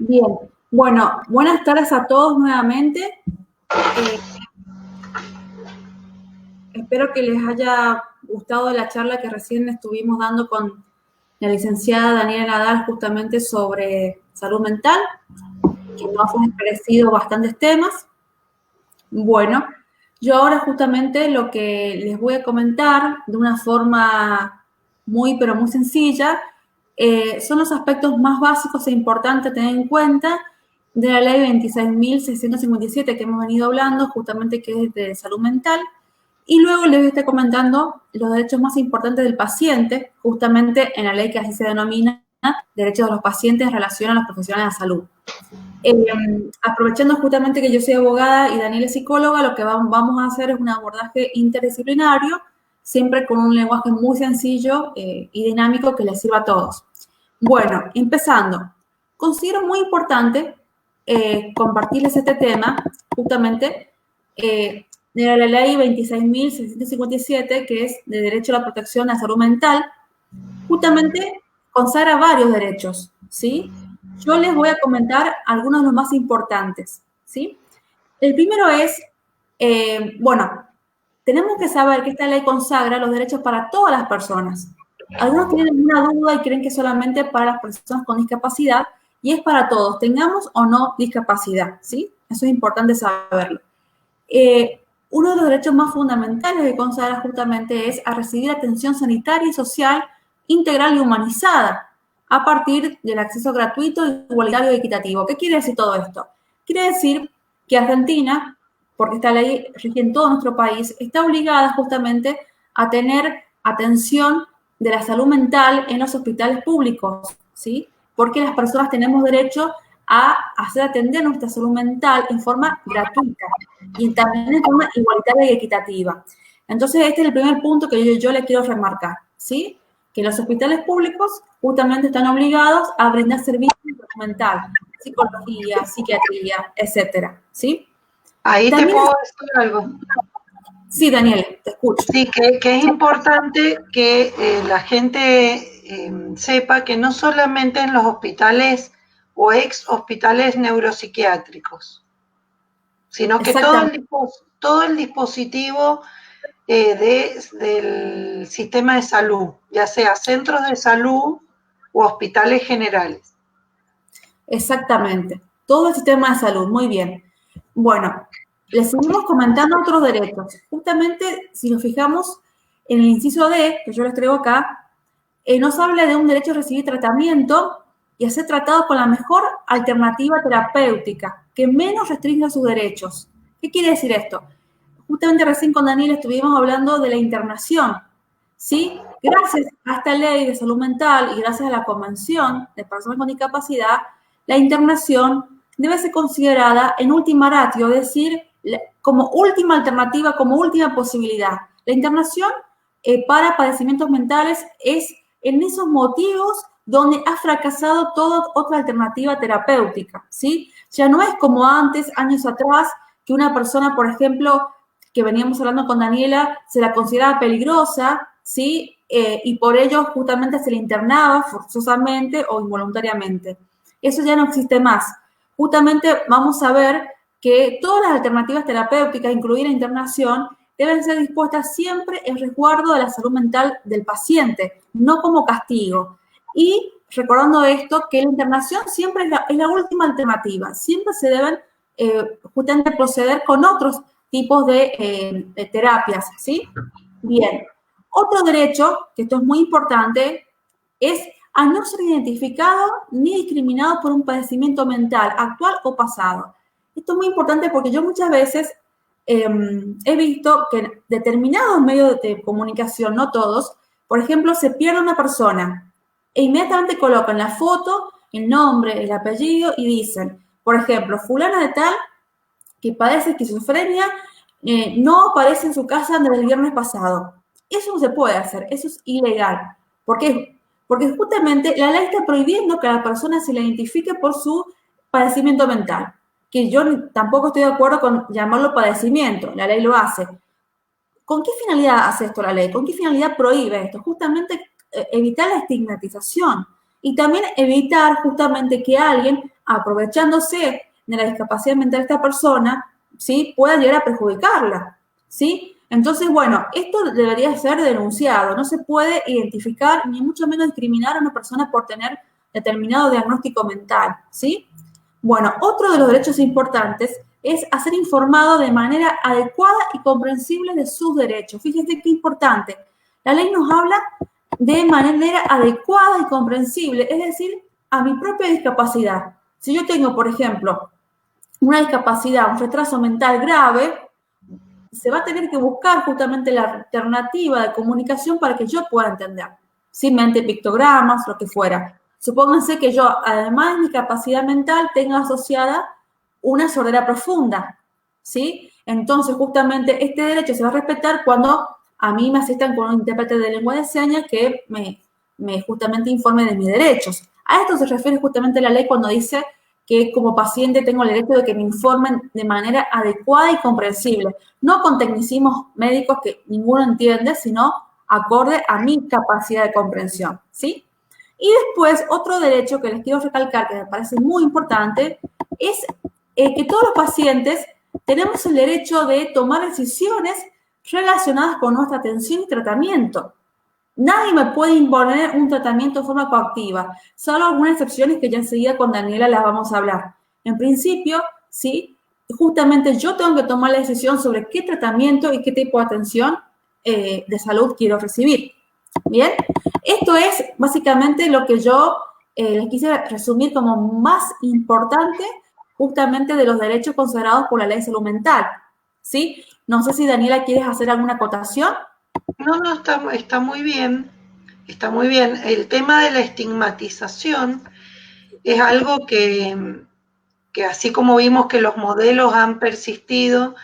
Bien, bueno, buenas tardes a todos nuevamente. Espero que les haya gustado la charla que recién estuvimos dando con la licenciada Daniela Nadal justamente sobre salud mental, que nos ha esclarecido bastantes temas. Bueno, yo ahora justamente lo que les voy a comentar de una forma pero muy sencilla, son los aspectos más básicos e importantes a tener en cuenta de la ley 26.657 que hemos venido hablando, justamente que es de salud mental, y luego les voy a estar comentando los derechos más importantes del paciente, justamente en la ley que así se denomina derechos de los pacientes en relación a los profesionales de la salud. Aprovechando justamente que yo soy abogada y Daniela es psicóloga, lo que vamos a hacer es un abordaje interdisciplinario, siempre con un lenguaje muy sencillo y dinámico que les sirva a todos. Bueno, empezando. Considero muy importante compartirles este tema, justamente, de la ley 26.657, que es de derecho a la protección de la salud mental, justamente consagra varios derechos, ¿sí? Yo les voy a comentar algunos de los más importantes, ¿sí? El primero es, bueno, tenemos que saber que esta ley consagra los derechos para todas las personas. Algunos tienen alguna duda y creen que es solamente para las personas con discapacidad, y es para todos, tengamos o no discapacidad, ¿sí? Eso es importante saberlo. Uno de los derechos más fundamentales que consagra justamente es a recibir atención sanitaria y social integral y humanizada a partir del acceso gratuito, igualitario y equitativo. ¿Qué quiere decir todo esto? Quiere decir que Argentina, porque esta ley rige en todo nuestro país, está obligada justamente a tener atención de la salud mental en los hospitales públicos, ¿sí? Porque las personas tenemos derecho a hacer atender nuestra salud mental en forma gratuita y también en forma igualitaria y equitativa. Entonces, este es el primer punto que yo le quiero remarcar, ¿sí? Que los hospitales públicos justamente están obligados a brindar servicios de salud mental, psicología, psiquiatría, etcétera, ¿sí? Ahí también te puedo decir algo. Sí, Daniel, te escucho. Sí, que es importante que la gente sepa que no solamente en los hospitales o ex hospitales neuropsiquiátricos, sino que todo el dispositivo del sistema de salud, ya sea centros de salud o hospitales generales. Exactamente, todo el sistema de salud, muy bien. Bueno, les seguimos comentando otros derechos. Justamente, si nos fijamos en el inciso D, que yo les traigo acá, nos habla de un derecho a recibir tratamiento y a ser tratado con la mejor alternativa terapéutica, que menos restrinja sus derechos. ¿Qué quiere decir esto? Justamente recién con Daniel estuvimos hablando de la internación, ¿sí? Gracias a esta ley de salud mental y gracias a la Convención de Personas con Discapacidad, la internación debe ser considerada en última ratio, es decir, como última alternativa, como última posibilidad. La internación para padecimientos mentales es en esos motivos donde ha fracasado toda otra alternativa terapéutica, ¿sí? Ya no es como antes, años atrás, que una persona, por ejemplo, que veníamos hablando con Daniela, se la consideraba peligrosa, ¿sí? Y por ello justamente se le internaba forzosamente o involuntariamente. Eso ya no existe más. Justamente vamos a ver que todas las alternativas terapéuticas, incluida la internación, deben ser dispuestas siempre en resguardo de la salud mental del paciente, no como castigo. Y recordando esto, que la internación siempre es la última alternativa, siempre se deben justamente proceder con otros tipos de terapias, ¿sí? Bien. Otro derecho, que esto es muy importante, es a no ser identificado ni discriminado por un padecimiento mental, actual o pasado. Esto es muy importante porque yo muchas veces he visto que en determinados medios de comunicación, no todos, por ejemplo, se pierde una persona e inmediatamente colocan la foto, el nombre, el apellido y dicen, por ejemplo, fulana de tal que padece esquizofrenia no aparece en su casa desde el viernes pasado. Eso no se puede hacer, eso es ilegal. ¿Por qué? Porque justamente la ley está prohibiendo que a la persona se le identifique por su padecimiento mental, que yo tampoco estoy de acuerdo con llamarlo padecimiento, la ley lo hace. ¿Con qué finalidad hace esto la ley? ¿Con qué finalidad prohíbe esto? Justamente evitar la estigmatización y también evitar justamente que alguien aprovechándose de la discapacidad mental de esta persona, ¿sí?, pueda llegar a perjudicarla, ¿sí? Entonces, bueno, esto debería ser denunciado. No se puede identificar ni mucho menos discriminar a una persona por tener determinado diagnóstico mental, ¿sí? Bueno, otro de los derechos importantes es ser informado de manera adecuada y comprensible de sus derechos. Fíjense qué importante. La ley nos habla de manera adecuada y comprensible, es decir, a mi propia discapacidad. Si yo tengo, por ejemplo, una discapacidad, un retraso mental grave, se va a tener que buscar justamente la alternativa de comunicación para que yo pueda entender, ¿sí?, mediante pictogramas, lo que fuera. Supónganse que yo, además de mi capacidad mental, tenga asociada una sordera profunda, ¿sí? Entonces, justamente este derecho se va a respetar cuando a mí me asistan con un intérprete de lengua de señas que me justamente informe de mis derechos. A esto se refiere justamente la ley cuando dice que como paciente tengo el derecho de que me informen de manera adecuada y comprensible, no con tecnicismos médicos que ninguno entiende, sino acorde a mi capacidad de comprensión, ¿sí? Y después, otro derecho que les quiero recalcar, que me parece muy importante, es que todos los pacientes tenemos el derecho de tomar decisiones relacionadas con nuestra atención y tratamiento. Nadie me puede imponer un tratamiento de forma coactiva, salvo algunas excepciones que ya enseguida con Daniela las vamos a hablar. En principio, sí, justamente yo tengo que tomar la decisión sobre qué tratamiento y qué tipo de atención de salud quiero recibir. Bien, esto es básicamente lo que yo les quise resumir como más importante justamente de los derechos consagrados por la Ley de Salud Mental, ¿sí? No sé si Daniela quieres hacer alguna acotación. No, está muy bien, está muy bien. El tema de la estigmatización es algo que así como vimos que los modelos han persistido,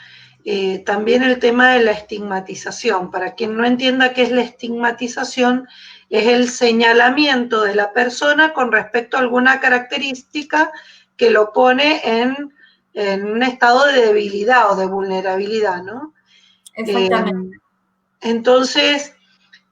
también el tema de la estigmatización. Para quien no entienda qué es la estigmatización, es el señalamiento de la persona con respecto a alguna característica que lo pone en un estado de debilidad o de vulnerabilidad, ¿no? Exactamente. Entonces,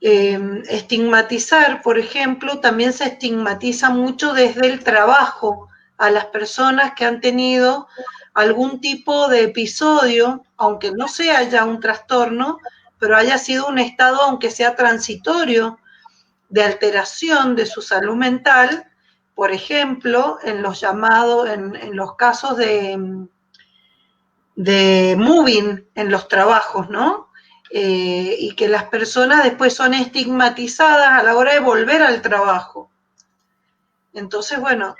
estigmatizar, por ejemplo, también se estigmatiza mucho desde el trabajo a las personas que han tenido algún tipo de episodio, aunque no sea ya un trastorno, pero haya sido un estado, aunque sea transitorio, de alteración de su salud mental, por ejemplo, en los llamados, en los casos de moving en los trabajos, ¿no? Y que las personas después son estigmatizadas a la hora de volver al trabajo. Entonces, bueno,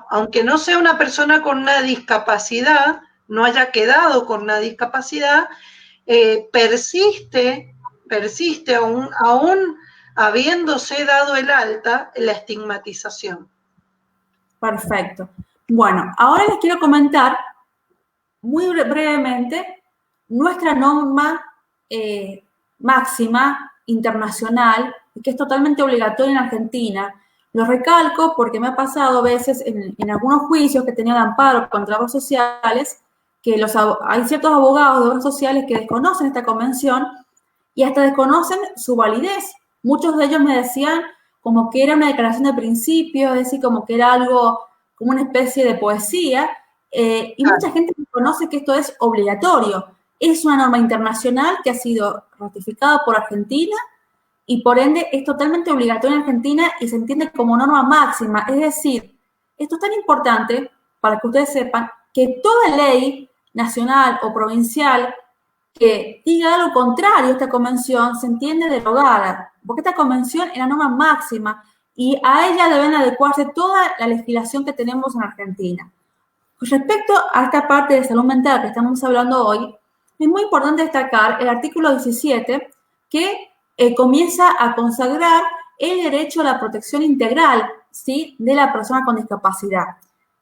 aunque no sea una persona con una discapacidad, no haya quedado con una discapacidad, persiste aún habiéndose dado el alta, la estigmatización. Perfecto. Bueno, ahora les quiero comentar muy brevemente nuestra norma máxima internacional, que es totalmente obligatoria en Argentina. Lo recalco porque me ha pasado a veces en algunos juicios que tenían amparo contra obras sociales, que hay ciertos abogados de obras sociales que desconocen esta convención y hasta desconocen su validez. Muchos de ellos me decían como que era una declaración de principios, es decir, como que era algo, como una especie de poesía, y mucha gente conoce que esto es obligatorio. Es una norma internacional que ha sido ratificada por Argentina y por ende es totalmente obligatoria en Argentina y se entiende como norma máxima. Es decir, esto es tan importante para que ustedes sepan que toda ley nacional o provincial que diga algo contrario a esta convención se entiende derogada, porque esta convención es la norma máxima y a ella deben adecuarse toda la legislación que tenemos en Argentina. Respecto a esta parte de salud mental que estamos hablando hoy, es muy importante destacar el artículo 17 que comienza a consagrar el derecho a la protección integral, ¿sí?, de la persona con discapacidad,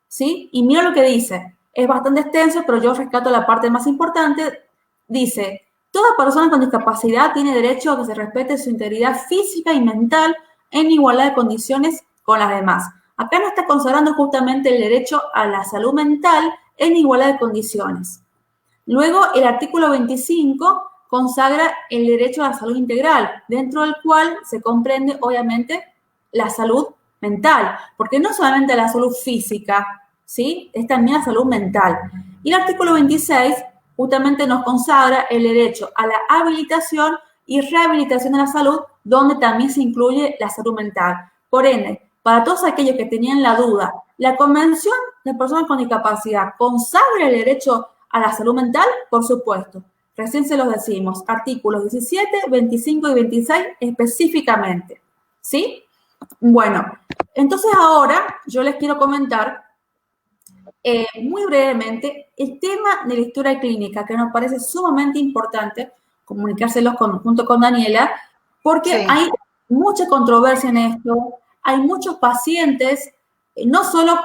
¿sí? Y mira lo que dice, es bastante extenso, pero yo rescato la parte más importante. Dice, toda persona con discapacidad tiene derecho a que se respete su integridad física y mental en igualdad de condiciones con las demás. Acá nos está consagrando justamente el derecho a la salud mental en igualdad de condiciones. Luego, el artículo 25 consagra el derecho a la salud integral, dentro del cual se comprende, obviamente, la salud mental, porque no solamente la salud física, ¿sí? Es también la salud mental. Y el artículo 26 justamente nos consagra el derecho a la habilitación y rehabilitación de la salud, donde también se incluye la salud mental. Por ende, para todos aquellos que tenían la duda, la Convención de Personas con Discapacidad consagra el derecho a la salud mental, por supuesto. Recién se los decimos, artículos 17, 25 y 26 específicamente, ¿sí? Bueno, entonces ahora yo les quiero comentar muy brevemente el tema de la historia clínica, que nos parece sumamente importante comunicárselos junto con Daniela, porque Sí. hay mucha controversia en esto, hay muchos pacientes, no solo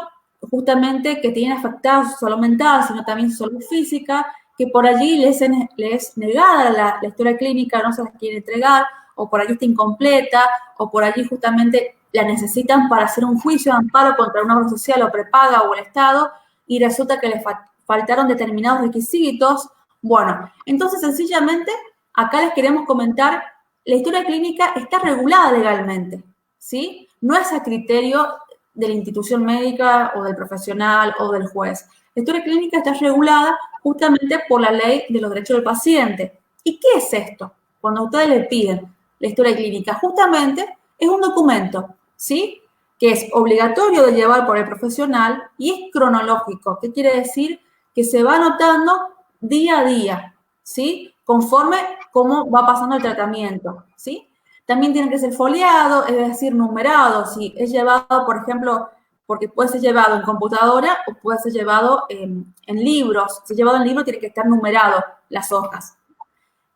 justamente que tienen afectada su salud mental, sino también su salud física, que por allí les es negada la historia clínica, no se las quiere entregar, o por allí está incompleta, o por allí justamente la necesitan para hacer un juicio de amparo contra una obra social o prepaga o el Estado, y resulta que les faltaron determinados requisitos. Bueno, entonces sencillamente acá les queremos comentar, la historia clínica está regulada legalmente, ¿sí? No es a criterio de la institución médica o del profesional o del juez. La historia clínica está regulada justamente por la ley de los derechos del paciente. ¿Y qué es esto? Cuando ustedes le piden la historia clínica, justamente es un documento, ¿sí? Que es obligatorio de llevar por el profesional y es cronológico. ¿Qué quiere decir? Que se va anotando día a día, ¿sí? Conforme cómo va pasando el tratamiento, ¿sí? También tiene que ser foliado, es decir, numerado. Si es llevado, por ejemplo, porque puede ser llevado en computadora o puede ser llevado en libros. Si es llevado en libro, tiene que estar numerado las hojas.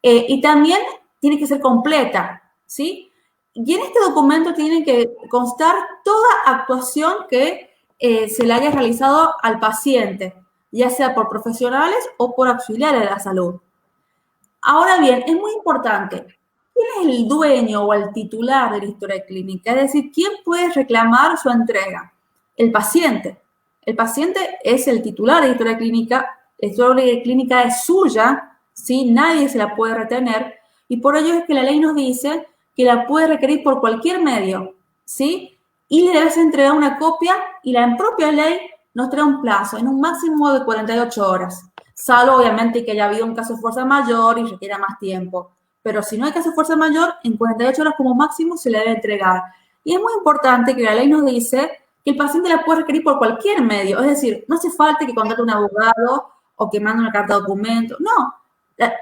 Y también tiene que ser completa, ¿sí? Y en este documento tiene que constar toda actuación que se le haya realizado al paciente, ya sea por profesionales o por auxiliares de la salud. Ahora bien, es muy importante, ¿quién es el dueño o el titular de la historia clínica? Es decir, ¿quién puede reclamar su entrega? El paciente. El paciente es el titular de la historia clínica, la historia clínica es suya, ¿sí? Nadie se la puede retener, y por ello es que la ley nos dice que la puede requerir por cualquier medio, ¿sí? Y le debes entregar una copia, y la propia ley nos trae un plazo, en un máximo de 48 horas. Salvo, obviamente, que haya habido un caso de fuerza mayor y requiera más tiempo. Pero si no hay caso de fuerza mayor, en 48 horas como máximo se le debe entregar. Y es muy importante que la ley nos dice que el paciente la puede requerir por cualquier medio. Es decir, no hace falta que contrate un abogado o que mande una carta de documento. No,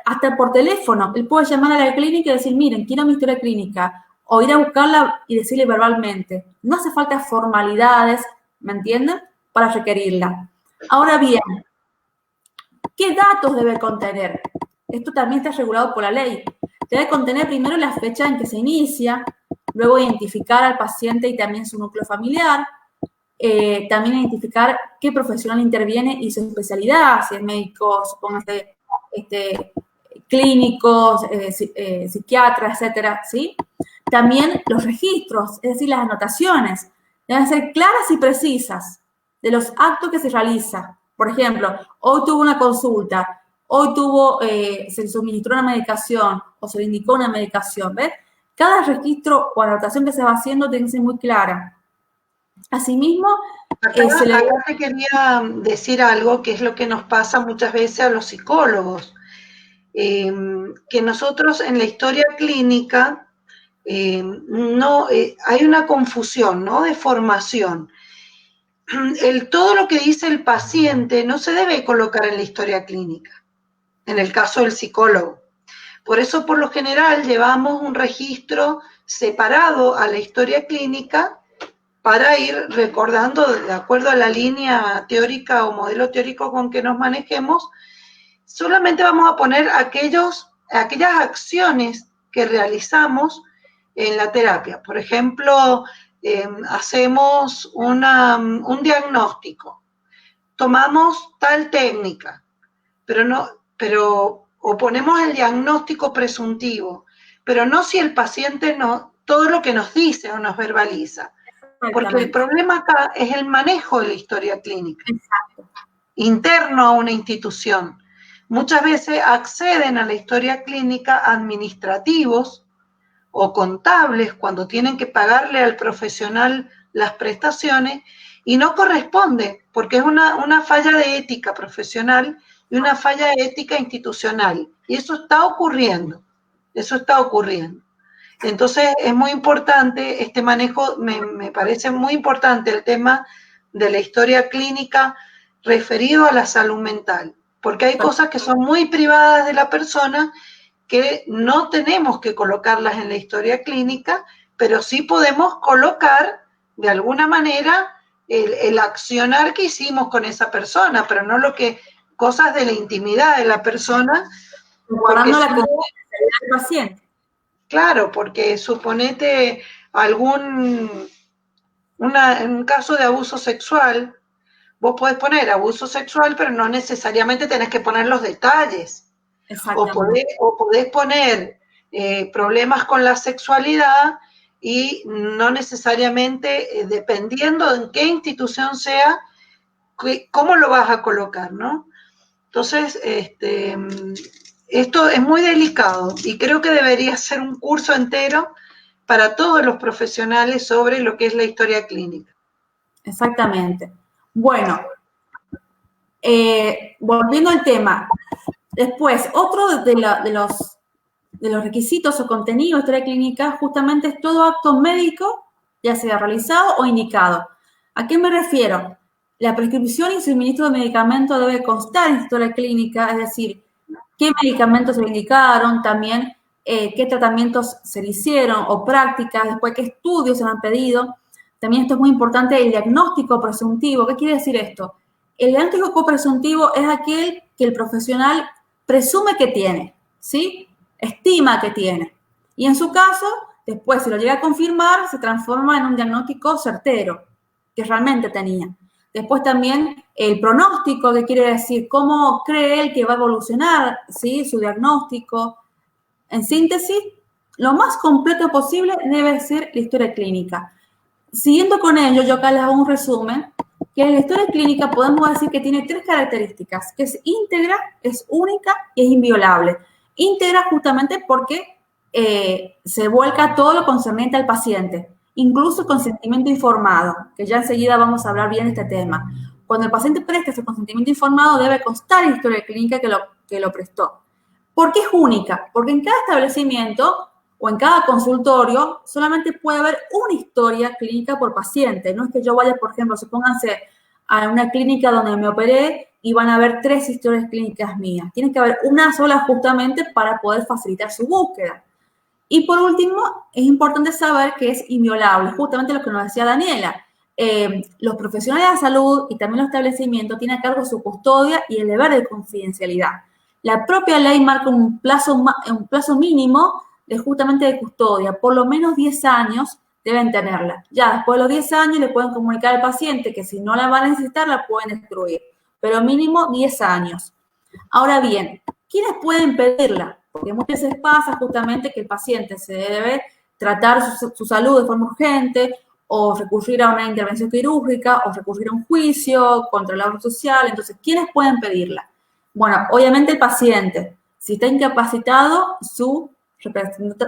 hasta por teléfono. Él puede llamar a la clínica y decir, miren, quiero mi historia clínica. O ir a buscarla y decirle verbalmente. No hace falta formalidades, ¿me entienden? Para requerirla. Ahora bien, ¿qué datos debe contener? Esto también está regulado por la ley. Debe contener primero la fecha en que se inicia, luego identificar al paciente y también su núcleo familiar, también identificar qué profesional interviene y su especialidad, si es médico, supóngase, clínicos, psiquiatras, etcétera, ¿sí? También los registros, es decir, las anotaciones, deben ser claras y precisas de los actos que se realiza. Por ejemplo, hoy tuvo una consulta, hoy se le suministró una medicación o se le indicó una medicación, ¿ves? Cada registro o anotación que se va haciendo tiene que ser muy clara. Asimismo, acá te quería decir algo que es lo que nos pasa muchas veces a los psicólogos, que nosotros en la historia clínica hay una confusión, ¿no? De formación. Todo lo que dice el paciente no se debe colocar en la historia clínica, en el caso del psicólogo. Por eso, por lo general, llevamos un registro separado a la historia clínica para ir recordando, de acuerdo a la línea teórica o modelo teórico con que nos manejemos, solamente vamos a poner aquellas acciones que realizamos en la terapia. Por ejemplo, hacemos un diagnóstico, tomamos tal técnica, o ponemos el diagnóstico presuntivo, pero no si el paciente todo lo que nos dice o nos verbaliza. Porque el problema acá es el manejo de la historia clínica. Exacto. Interno a una institución. Muchas veces acceden a la historia clínica administrativos o contables cuando tienen que pagarle al profesional las prestaciones y no corresponde, porque es una falla de ética profesional y una falla de ética institucional. Y eso está ocurriendo, eso está ocurriendo. Entonces es muy importante este manejo, me parece muy importante el tema de la historia clínica referido a la salud mental, porque hay cosas que son muy privadas de la persona que no tenemos que colocarlas en la historia clínica, pero sí podemos colocar de alguna manera el accionar que hicimos con esa persona, pero no cosas de la intimidad de la persona. Guardando la confidencialidad del paciente. Claro, porque suponete un caso de abuso sexual, vos podés poner abuso sexual, pero no necesariamente tenés que poner los detalles. O podés poner problemas con la sexualidad y no necesariamente, dependiendo en qué institución sea, cómo lo vas a colocar, ¿no? Entonces, esto es muy delicado y creo que debería ser un curso entero para todos los profesionales sobre lo que es la historia clínica. Exactamente. Bueno, volviendo al tema, después, otro de los requisitos o contenidos de historia clínica justamente es todo acto médico, ya sea realizado o indicado. ¿A qué me refiero? La prescripción y suministro de medicamentos debe constar en historia clínica, es decir, qué medicamentos se le indicaron, también qué tratamientos se le hicieron o prácticas, después qué estudios se le han pedido. También esto es muy importante, el diagnóstico presuntivo. ¿Qué quiere decir esto? El diagnóstico presuntivo es aquel que el profesional presume que tiene, ¿sí? Estima que tiene. Y en su caso, después, si lo llega a confirmar, se transforma en un diagnóstico certero, que realmente tenía. Después también el pronóstico, que quiere decir cómo cree él que va a evolucionar, ¿sí? Su diagnóstico. En síntesis, lo más completo posible debe ser la historia clínica. Siguiendo con ello, yo acá les hago un resumen, que en la historia clínica podemos decir que tiene 3 características, que es íntegra, es única y es inviolable. Íntegra justamente porque se vuelca todo lo concerniente al paciente, incluso el consentimiento informado, que ya enseguida vamos a hablar bien de este tema. Cuando el paciente presta ese consentimiento informado, debe constar en la historia clínica que lo prestó. ¿Por qué es única? Porque en cada establecimiento o en cada consultorio solamente puede haber una historia clínica por paciente. No es que yo vaya, por ejemplo, supónganse a una clínica donde me operé y van a haber 3 historias clínicas mías. Tiene que haber una sola justamente para poder facilitar su búsqueda. Y por último, es importante saber que es inviolable, justamente lo que nos decía Daniela. Los profesionales de la salud y también los establecimientos tienen a cargo su custodia y el deber de confidencialidad. La propia ley marca un plazo mínimo justamente de custodia, por lo menos 10 años deben tenerla. Ya después de los 10 años le pueden comunicar al paciente que si no la va a necesitar la pueden destruir, pero mínimo 10 años. Ahora bien, ¿quiénes pueden pedirla? Porque muchas veces pasa justamente que el paciente se debe tratar su salud de forma urgente o recurrir a una intervención quirúrgica o recurrir a un juicio contra el obra social. Entonces, ¿quiénes pueden pedirla? Bueno, obviamente el paciente. Si está incapacitado, su representante,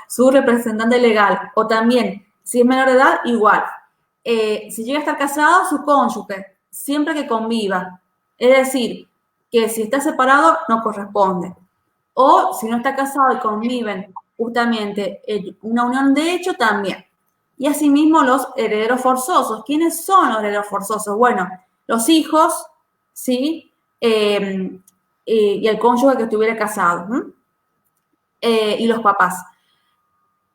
su representante legal. O también, si es menor de edad, igual. Si llega a estar casado, su cónyuge, siempre que conviva. Es decir, que si está separado, no corresponde. O si no está casado y conviven justamente en una unión de hecho, también. Y asimismo los herederos forzosos. ¿Quiénes son los herederos forzosos? Bueno, los hijos, ¿sí? Y el cónyuge que estuviera casado. Y los papás.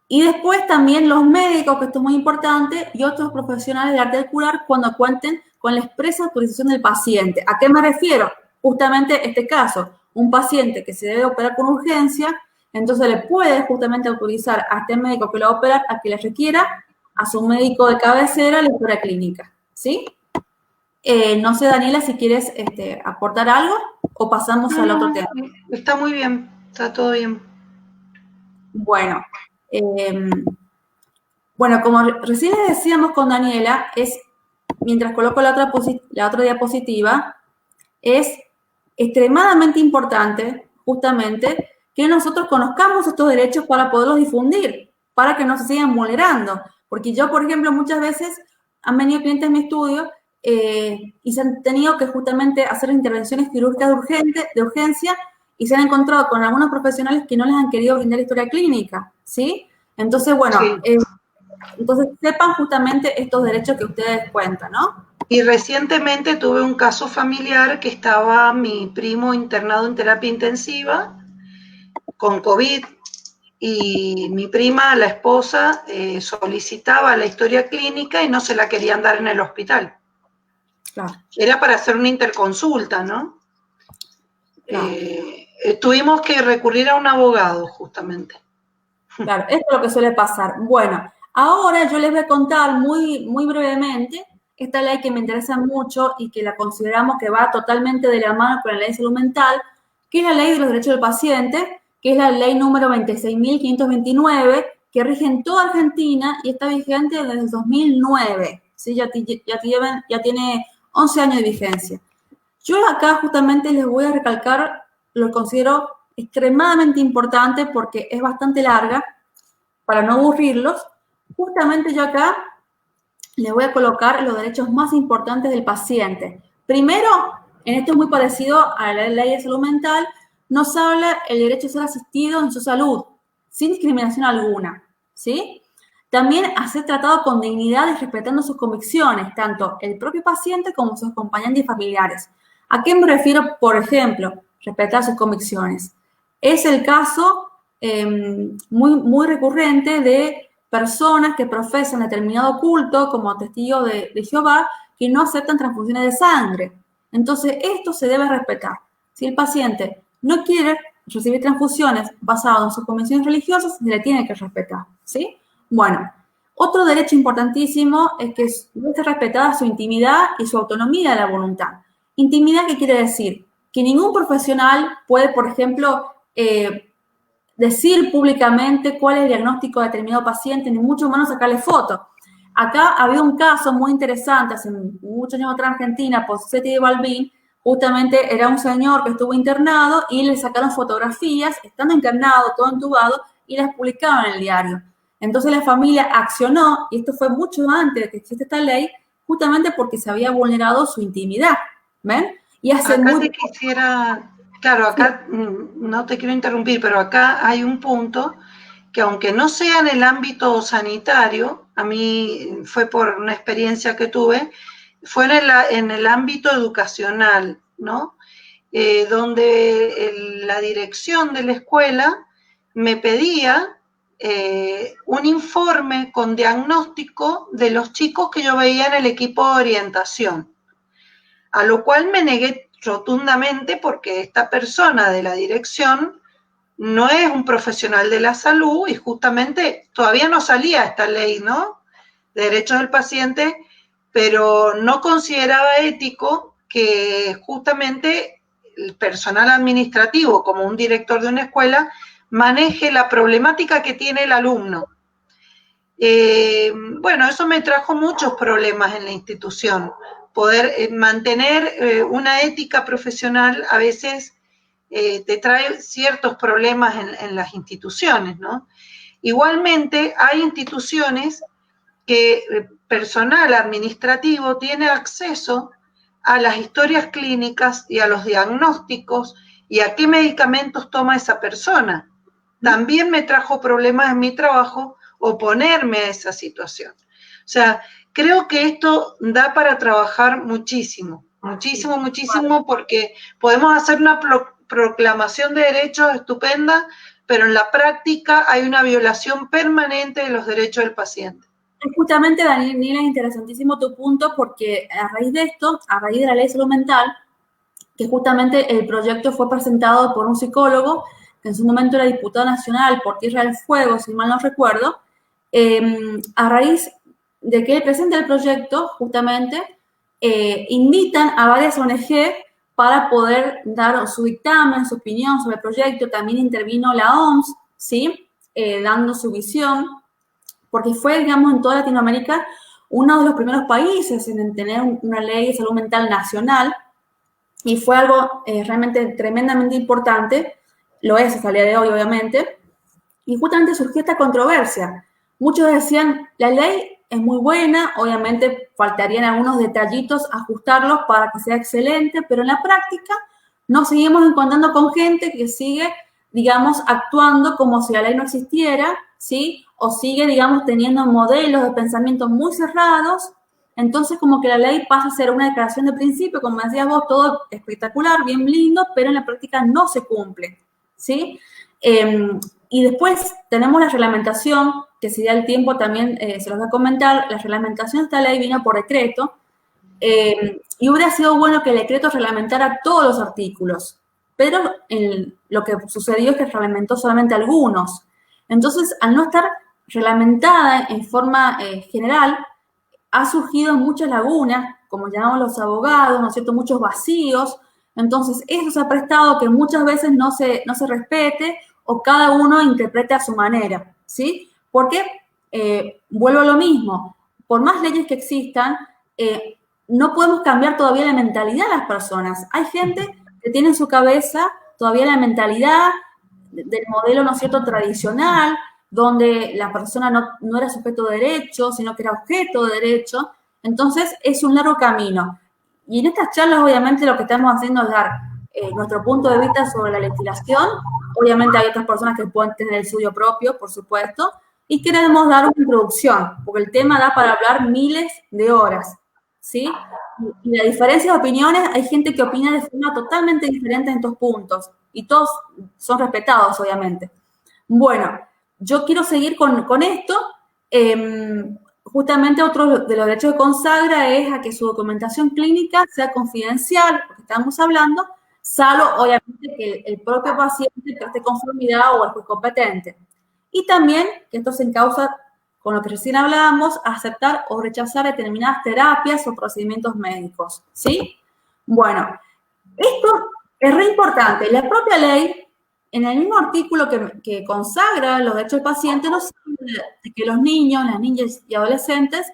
Y después también los médicos, que esto es muy importante, y otros profesionales del arte del curar cuando cuenten con la expresa autorización del paciente. ¿A qué me refiero? Justamente este caso, un paciente que se debe operar con urgencia, entonces le puede justamente autorizar a este médico que lo va a operar a que le requiera a su médico de cabecera la historia clínica, ¿sí? No sé, Daniela, si quieres aportar algo o pasamos al otro tema. Está muy bien, está todo bien. Bueno, como recién decíamos con Daniela, mientras coloco la otra diapositiva, es extremadamente importante justamente que nosotros conozcamos estos derechos para poderlos difundir, para que no se sigan vulnerando. Porque yo, por ejemplo, muchas veces han venido clientes en mi estudio y se han tenido que justamente hacer intervenciones quirúrgicas de urgencia y se han encontrado con algunos profesionales que no les han querido brindar historia clínica, ¿sí? Entonces, bueno, Sí. entonces sepan justamente estos derechos que ustedes cuentan, ¿no? Y recientemente tuve un caso familiar que estaba mi primo internado en terapia intensiva con COVID y mi prima, la esposa, solicitaba la historia clínica y no se la querían dar en el hospital. Claro. Era para hacer una interconsulta, ¿no? Claro. Tuvimos que recurrir a un abogado, justamente. Claro, esto es lo que suele pasar. Bueno, ahora yo les voy a contar muy, muy brevemente esta ley que me interesa mucho y que la consideramos que va totalmente de la mano con la ley de salud mental, que es la ley de los derechos del paciente, que es la ley número 26.529, que rige en toda Argentina y está vigente desde el 2009. ¿Sí? Ya tiene 11 años de vigencia. Yo acá justamente les voy a recalcar, lo considero extremadamente importante porque es bastante larga, para no aburrirlos. Justamente yo acá les voy a colocar los derechos más importantes del paciente. Primero, en esto es muy parecido a la ley de salud mental, nos habla el derecho a ser asistido en su salud, sin discriminación alguna, ¿sí? También a ser tratado con dignidad y respetando sus convicciones, tanto el propio paciente como sus acompañantes y familiares. ¿A qué me refiero, por ejemplo, respetar sus convicciones? Es el caso muy recurrente de personas que profesan determinado culto como testigos de Jehová que no aceptan transfusiones de sangre. Entonces, esto se debe respetar. Si el paciente no quiere recibir transfusiones basadas en sus convicciones religiosas, se le tiene que respetar, ¿sí? Bueno, otro derecho importantísimo es que debe ser respetada su intimidad y su autonomía de la voluntad. Intimidad, ¿qué quiere decir? Que ningún profesional puede, por ejemplo, decir públicamente cuál es el diagnóstico de determinado paciente, ni mucho menos sacarle fotos. Acá había un caso muy interesante hace muchos años atrás en Argentina, por Seti de Balbín, justamente era un señor que estuvo internado y le sacaron fotografías, estando internado, todo entubado, y las publicaban en el diario. Entonces la familia accionó, y esto fue mucho antes de que existe esta ley, justamente porque se había vulnerado su intimidad, ¿ven? Y hace Acá muy... te quisiera, claro, acá no te quiero interrumpir, pero acá hay un punto que aunque no sea en el ámbito sanitario, a mí fue por una experiencia que tuve, fue en el ámbito educacional, ¿no? Donde la dirección de la escuela me pedía un informe con diagnóstico de los chicos que yo veía en el equipo de orientación, a lo cual me negué rotundamente porque esta persona de la dirección no es un profesional de la salud y justamente todavía no salía esta ley, ¿no? De derechos del paciente, pero no consideraba ético que justamente el personal administrativo, como un director de una escuela, maneje la problemática que tiene el alumno. Bueno, eso me trajo muchos problemas en la institución. Poder mantener una ética profesional a veces te trae ciertos problemas en las instituciones, ¿no? Igualmente, hay instituciones que personal administrativo tiene acceso a las historias clínicas y a los diagnósticos y a qué medicamentos toma esa persona. También me trajo problemas en mi trabajo oponerme a esa situación. O sea, creo que esto da para trabajar muchísimo, muchísimo, muchísimo, porque podemos hacer una proclamación de derechos estupenda, pero en la práctica hay una violación permanente de los derechos del paciente. Justamente, Daniela, es interesantísimo tu punto porque a raíz de esto, a raíz de la ley de salud mental, que justamente el proyecto fue presentado por un psicólogo, que en su momento era diputado nacional por Tierra del Fuego, si mal no recuerdo, a raíz de que él presenta el proyecto, justamente, invitan a varias ONG para poder dar su dictamen, su opinión sobre el proyecto. También intervino la OMS, ¿sí? Dando su visión, porque fue, digamos, en toda Latinoamérica uno de los primeros países en tener una ley de salud mental nacional, y fue algo realmente tremendamente importante, lo es hasta el día de hoy, obviamente, y justamente surgió esta controversia, Muchos decían, la ley es muy buena, obviamente faltarían algunos detallitos, ajustarlos para que sea excelente, pero en la práctica nos seguimos encontrando con gente que sigue, digamos, actuando como si la ley no existiera, ¿sí? O sigue, digamos, teniendo modelos de pensamiento muy cerrados. Entonces, como que la ley pasa a ser una declaración de principio, como decías vos, todo espectacular, bien lindo, pero en la práctica no se cumple, ¿sí? Y después tenemos la reglamentación, que si da el tiempo también se los voy a comentar. La reglamentación de esta ley vino por decreto, y hubiera sido bueno que el decreto reglamentara todos los artículos, pero lo que sucedió es que reglamentó solamente algunos. Entonces, al no estar reglamentada en forma general, ha surgido muchas lagunas, como llamamos los abogados, ¿no es cierto?, muchos vacíos. Entonces, eso se ha prestado que muchas veces no se respete o cada uno interprete a su manera, ¿sí? Porque, vuelvo a lo mismo, por más leyes que existan, no podemos cambiar todavía la mentalidad de las personas. Hay gente que tiene en su cabeza todavía la mentalidad del modelo, ¿no es cierto?, tradicional, donde la persona no era sujeto de derecho, sino que era objeto de derecho. Entonces, es un largo camino. Y en estas charlas, obviamente, lo que estamos haciendo es dar nuestro punto de vista sobre la legislación. Obviamente hay otras personas que pueden tener el suyo propio, por supuesto, y queremos dar una introducción, porque el tema da para hablar miles de horas, ¿sí? Y la diferencia de opiniones, hay gente que opina de forma totalmente diferente en estos puntos, y todos son respetados, obviamente. Bueno, yo quiero seguir con esto. Justamente otro de los derechos que consagra es a que su documentación clínica sea confidencial, porque estamos hablando, salvo obviamente que el propio paciente preste conformidad o el juez competente. Y también, que esto se encausa con lo que recién hablábamos, aceptar o rechazar determinadas terapias o procedimientos médicos, ¿sí? Bueno, esto es re importante. La propia ley, en el mismo artículo que consagra los derechos del paciente, nos habla de que los niños, las niñas y adolescentes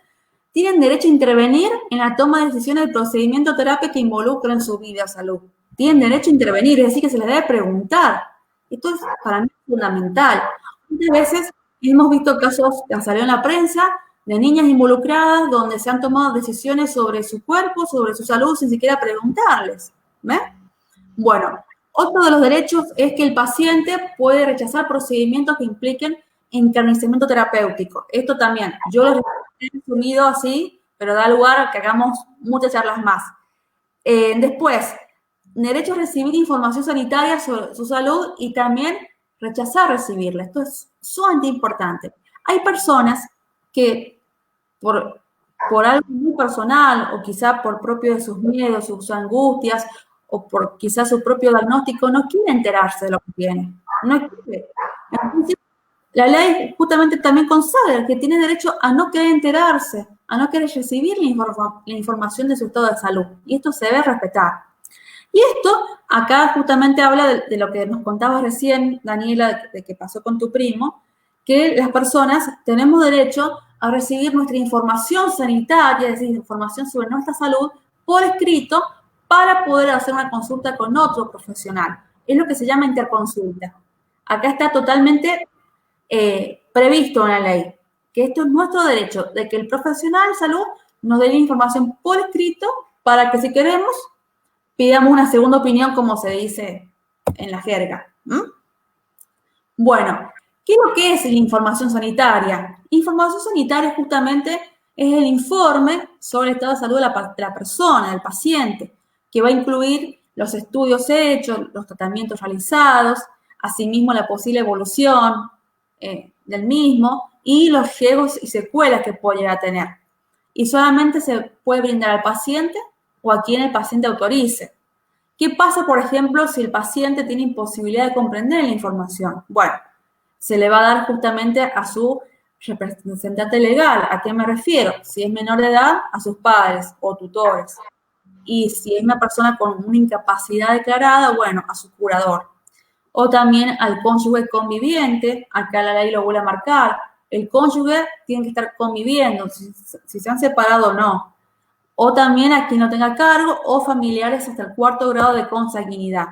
tienen derecho a intervenir en la toma de decisiones del procedimiento o terapia que involucren su vida o salud. Tienen derecho a intervenir, es decir, que se les debe preguntar. Esto es para mí fundamental. Muchas veces hemos visto casos que han salido en la prensa de niñas involucradas donde se han tomado decisiones sobre su cuerpo, sobre su salud, sin siquiera preguntarles. ¿Ves? Bueno, otro de los derechos es que el paciente puede rechazar procedimientos que impliquen encarnecimiento terapéutico. Esto también, yo lo he resumido así, pero da lugar a que hagamos muchas charlas más. Después, derecho a recibir información sanitaria sobre su salud y también rechazar recibirla. Esto es sumamente importante. Hay personas que por algo muy personal o quizá por propio de sus miedos, sus angustias o por quizás su propio diagnóstico, no quiere enterarse de lo que tiene. No quiere. Entonces, la ley justamente también consagra que tiene derecho a no querer enterarse, a no querer recibir la información de su estado de salud. Y esto se debe respetar. Y esto acá justamente habla de lo que nos contabas recién, Daniela, de que pasó con tu primo, que las personas tenemos derecho a recibir nuestra información sanitaria, es decir, información sobre nuestra salud, por escrito, para poder hacer una consulta con otro profesional. Es lo que se llama interconsulta. Acá está totalmente previsto en la ley, que esto es nuestro derecho, de que el profesional de salud nos dé la información por escrito para que si queremos pidamos una segunda opinión, como se dice en la jerga. Bueno, ¿qué es lo que es la información sanitaria? Información sanitaria justamente es el informe sobre el estado de salud de la persona, del paciente, que va a incluir los estudios hechos, los tratamientos realizados, asimismo la posible evolución del mismo y los riesgos y secuelas que puede llegar a tener. Y solamente se puede brindar al paciente o a quien el paciente autorice. ¿Qué pasa, por ejemplo, si el paciente tiene imposibilidad de comprender la información? Bueno, se le va a dar justamente a su representante legal. ¿A qué me refiero? Si es menor de edad, a sus padres o tutores. Y si es una persona con una incapacidad declarada, bueno, a su curador. O también al cónyuge conviviente, acá la ley lo vuelve a marcar. El cónyuge tiene que estar conviviendo, si se han separado o no. O también a quien no tenga cargo o familiares hasta el 4º grado de consanguinidad.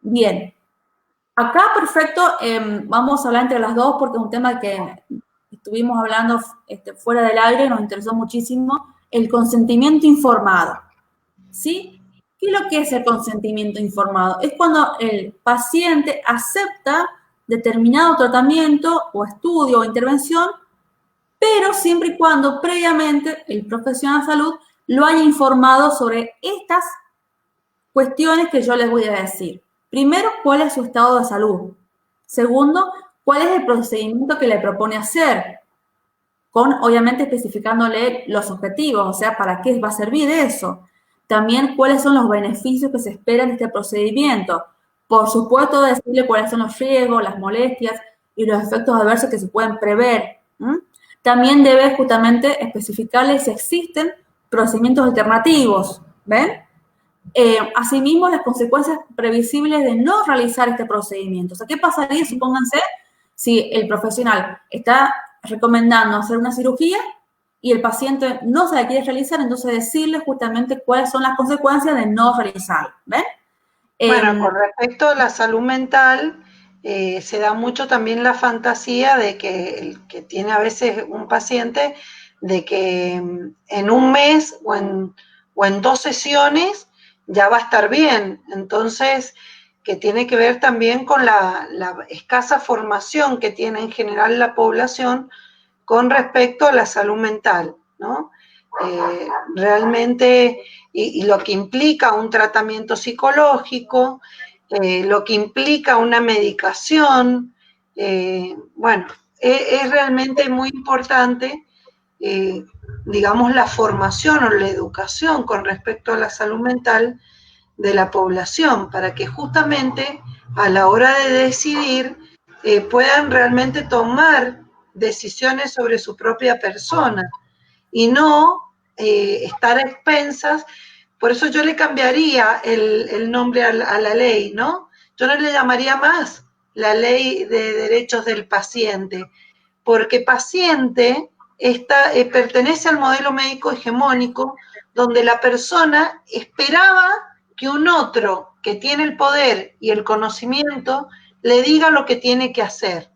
Bien, acá perfecto, vamos a hablar entre las dos porque es un tema que estuvimos hablando fuera del aire, nos interesó muchísimo, el consentimiento informado, ¿sí? ¿Qué es lo que es el consentimiento informado? Es cuando el paciente acepta determinado tratamiento o estudio o intervención, pero siempre y cuando previamente el profesional de salud lo haya informado sobre estas cuestiones que yo les voy a decir. Primero, ¿cuál es su estado de salud? Segundo, ¿cuál es el procedimiento que le propone hacer? Con, obviamente, especificándole los objetivos, o sea, ¿para qué va a servir eso? También, ¿cuáles son los beneficios que se esperan de este procedimiento? Por supuesto, decirle cuáles son los riesgos, las molestias y los efectos adversos que se pueden prever. También debe justamente especificarle si existen procedimientos alternativos, ¿ven? Asimismo, las consecuencias previsibles de no realizar este procedimiento. O sea, ¿qué pasaría, supónganse, si el profesional está recomendando hacer una cirugía y el paciente no se la quiere realizar? Entonces, decirle justamente cuáles son las consecuencias de no realizarla, ¿ven? Bueno, con respecto a la salud mental, se da mucho también la fantasía de que el que tiene a veces un paciente, de que en un mes o en 2 sesiones ya va a estar bien. Entonces, que tiene que ver también con la escasa formación que tiene en general la población con respecto a la salud mental, ¿no? Realmente, y lo que implica un tratamiento psicológico, lo que implica una medicación, bueno, es realmente muy importante, digamos, la formación o la educación con respecto a la salud mental de la población, para que justamente a la hora de decidir puedan realmente tomar decisiones sobre su propia persona y no estar a expensas. Por eso yo le cambiaría el nombre a la ley, ¿no? Yo no le llamaría más la ley de derechos del paciente, porque paciente pertenece al modelo médico hegemónico, donde la persona esperaba que un otro que tiene el poder y el conocimiento le diga lo que tiene que hacer.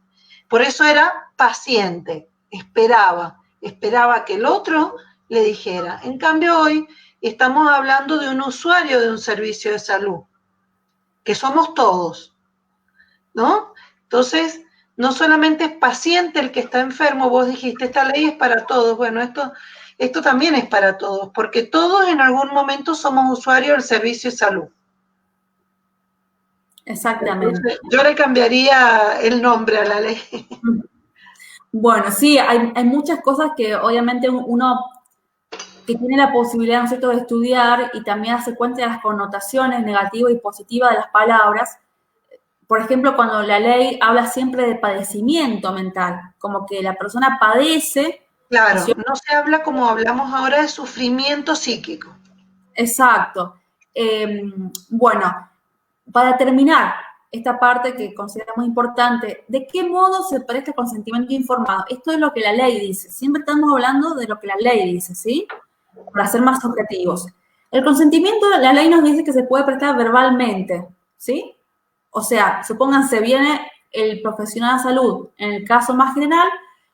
Por eso era paciente, esperaba que el otro le dijera. En cambio, hoy estamos hablando de un usuario de un servicio de salud, que somos todos, ¿no? Entonces, no solamente es paciente el que está enfermo, vos dijiste, esta ley es para todos. Bueno, esto también es para todos, porque todos en algún momento somos usuarios del servicio de salud. Exactamente. Entonces, yo le cambiaría el nombre a la ley. Bueno, sí, hay muchas cosas que obviamente uno que tiene la posibilidad, ¿no es cierto?, de estudiar y también hace cuenta de las connotaciones negativas y positivas de las palabras. Por ejemplo, cuando la ley habla siempre de padecimiento mental, como que la persona padece. Claro, no se habla como hablamos ahora de sufrimiento psíquico. Exacto. Bueno, para terminar esta parte que considero muy importante, ¿de qué modo se presta consentimiento informado? Esto es lo que la ley dice. Siempre estamos hablando de lo que la ley dice, ¿sí? Para ser más objetivos. El consentimiento, la ley nos dice que se puede prestar verbalmente, ¿sí? O sea, supónganse, viene el profesional de salud, en el caso más general,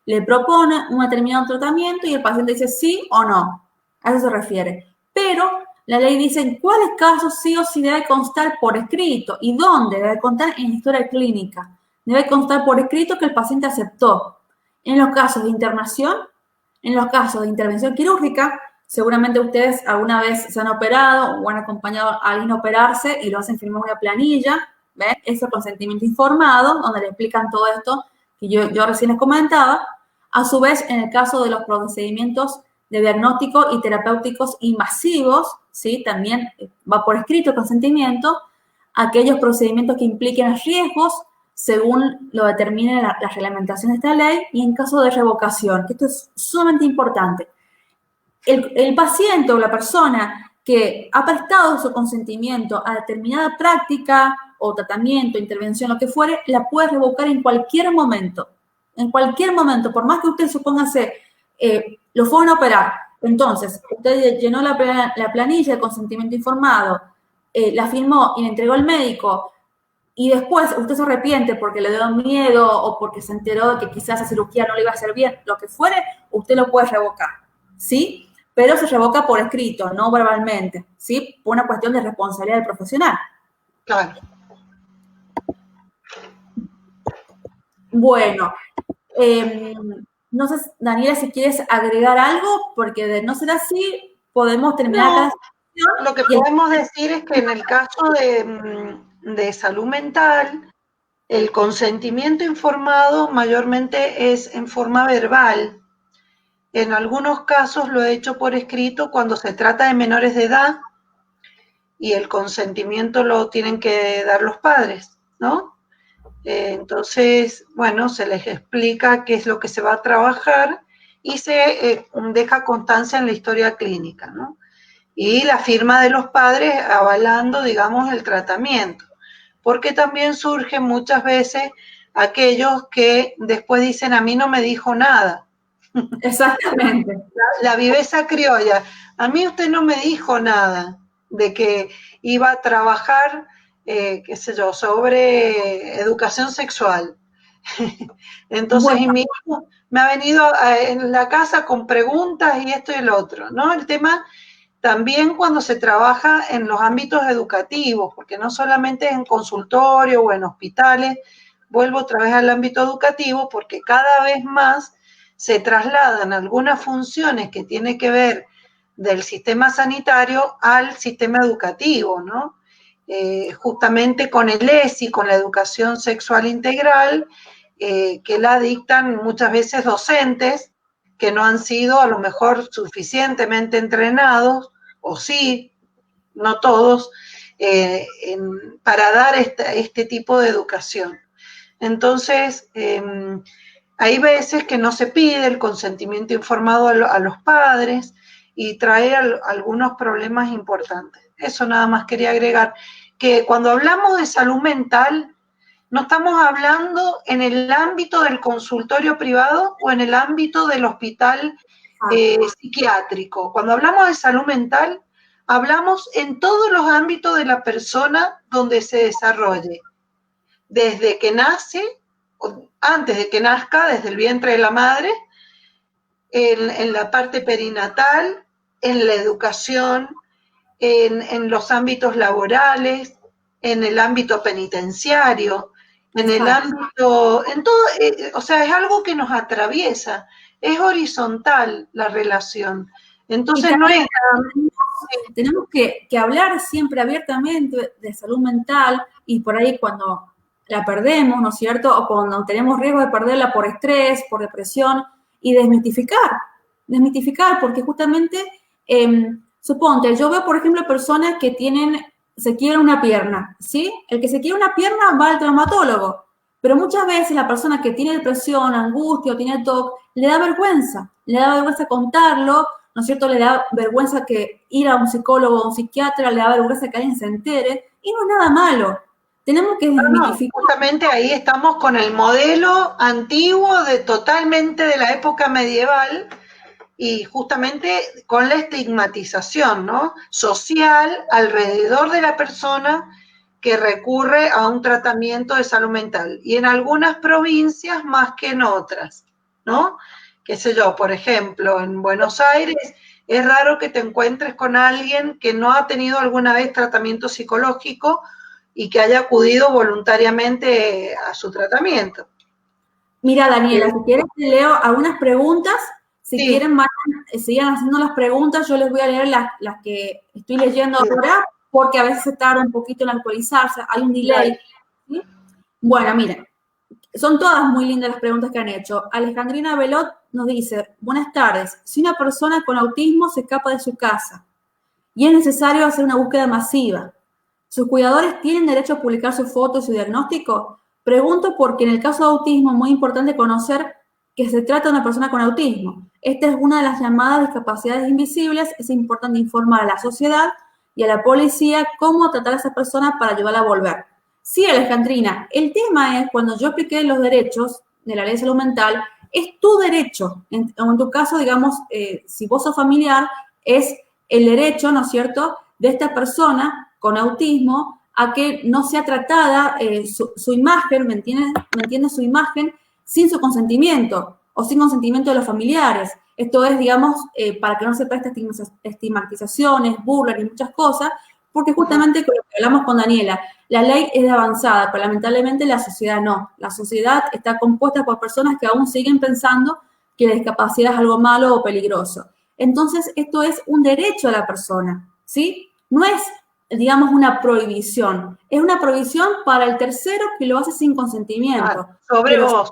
le propone un determinado tratamiento y el paciente dice sí o no. A eso se refiere. Pero la ley dice en cuáles casos sí o sí debe constar por escrito y dónde debe constar en la historia clínica. Debe constar por escrito que el paciente aceptó. En los casos de internación, en los casos de intervención quirúrgica, seguramente ustedes alguna vez se han operado o han acompañado a alguien a operarse y lo hacen firmar una planilla, ¿ven? Ese consentimiento informado, donde le explican todo esto que yo recién les comentaba. A su vez, en el caso de los procedimientos de diagnóstico y terapéuticos invasivos, ¿sí? También va por escrito el consentimiento, aquellos procedimientos que impliquen riesgos según lo determine la reglamentación de esta ley, y en caso de revocación, que esto es sumamente importante. El paciente o la persona que ha prestado su consentimiento a determinada práctica o tratamiento, intervención, lo que fuere, la puede revocar en cualquier momento. En cualquier momento, por más que usted, supóngase, lo fueron a operar. Entonces, usted llenó la planilla de consentimiento informado, la firmó y la entregó al médico y después usted se arrepiente porque le dio miedo o porque se enteró de que quizás esa cirugía no le iba a hacer bien, lo que fuere, usted lo puede revocar, ¿sí? Pero se revoca por escrito, no verbalmente, ¿sí? Por una cuestión de responsabilidad del profesional. Claro. Bueno, no sé, Daniela, si quieres agregar algo, porque de no ser así, podemos terminar No, acá. lo que podemos decir es que en el caso de salud mental, el consentimiento informado mayormente es en forma verbal. En algunos casos lo he hecho por escrito cuando se trata de menores de edad y el consentimiento lo tienen que dar los padres, ¿no? Entonces, bueno, se les explica qué es lo que se va a trabajar y se deja constancia en la historia clínica, ¿no? Y la firma de los padres avalando, digamos, el tratamiento. Porque también surgen muchas veces aquellos que después dicen, a mí no me dijo nada. Exactamente. La viveza criolla, a mí usted no me dijo nada de que iba a trabajar, qué sé yo, sobre educación sexual. Entonces, Bueno, y mi hijo me ha venido en la casa con preguntas y esto y el otro, ¿no? El tema también cuando se trabaja en los ámbitos educativos, porque no solamente en consultorio o en hospitales, vuelvo otra vez al ámbito educativo, porque cada vez más se trasladan algunas funciones que tienen que ver del sistema sanitario al sistema educativo, ¿no? Justamente con el ESI, con la educación sexual integral, que la dictan muchas veces docentes que no han sido a lo mejor suficientemente entrenados, o sí, no todos, para dar este tipo de educación. Entonces, hay veces que no se pide el consentimiento informado a los padres y trae algunos problemas importantes. Eso nada más quería agregar, que cuando hablamos de salud mental, no estamos hablando en el ámbito del consultorio privado o en el ámbito del hospital psiquiátrico. Cuando hablamos de salud mental, hablamos en todos los ámbitos de la persona donde se desarrolle, desde que nace, antes de que nazca, desde el vientre de la madre, en la parte perinatal, en la educación, en los ámbitos laborales, en el ámbito penitenciario, en el ámbito, en todo, o sea, es algo que nos atraviesa, es horizontal la relación. Entonces no es... Tenemos que hablar siempre abiertamente de salud mental y por ahí cuando la perdemos, ¿no es cierto? O cuando tenemos riesgo de perderla por estrés, por depresión, y desmitificar, porque justamente, suponte, yo veo, por ejemplo, personas que se quieren una pierna, ¿sí? El que se quiere una pierna va al traumatólogo, pero muchas veces la persona que tiene depresión, angustia o tiene TOC, le da vergüenza contarlo, ¿no es cierto? Le da vergüenza que ir a un psicólogo o un psiquiatra, le da vergüenza que alguien se entere, y no es nada malo. Tenemos que desmitificar. No, justamente ahí estamos con el modelo antiguo totalmente de la época medieval y justamente con la estigmatización, ¿no? Social alrededor de la persona que recurre a un tratamiento de salud mental. Y en algunas provincias más que en otras, ¿no? Qué sé yo, por ejemplo, en Buenos Aires es raro que te encuentres con alguien que no ha tenido alguna vez tratamiento psicológico y que haya acudido voluntariamente a su tratamiento. Mira, Daniela, si quieres te leo algunas preguntas. Si Sí. quieren, sigan haciendo las preguntas. Yo les voy a leer las que estoy leyendo ahora, porque a veces se tarda un poquito en actualizarse. Hay un delay. ¿Sí? Bueno, miren, son todas muy lindas las preguntas que han hecho. Alejandrina Velot nos dice, buenas tardes. Si una persona con autismo se escapa de su casa y es necesario hacer una búsqueda masiva, ¿sus cuidadores tienen derecho a publicar sus fotos y su diagnóstico? Pregunto porque en el caso de autismo es muy importante conocer que se trata de una persona con autismo. Esta es una de las llamadas discapacidades invisibles. Es importante informar a la sociedad y a la policía cómo tratar a esa persona para ayudarla a volver. Sí, Alejandrina, el tema es cuando yo expliqué los derechos de la ley de salud mental, es tu derecho. En tu caso, digamos, si vos sos familiar, es el derecho, ¿no es cierto?, de esta persona con autismo a que no sea tratada su imagen, ¿me entiendes? Su imagen sin su consentimiento o sin consentimiento de los familiares. Esto es, digamos, para que no se preste estigmatizaciones, burlas y muchas cosas, porque justamente con lo que hablamos con Daniela, la ley es de avanzada, pero lamentablemente la sociedad no. La sociedad está compuesta por personas que aún siguen pensando que la discapacidad es algo malo o peligroso. Entonces, esto es un derecho de la persona, ¿sí? No es, digamos, una prohibición. Es una prohibición para el tercero que lo hace sin consentimiento. Sobre vos,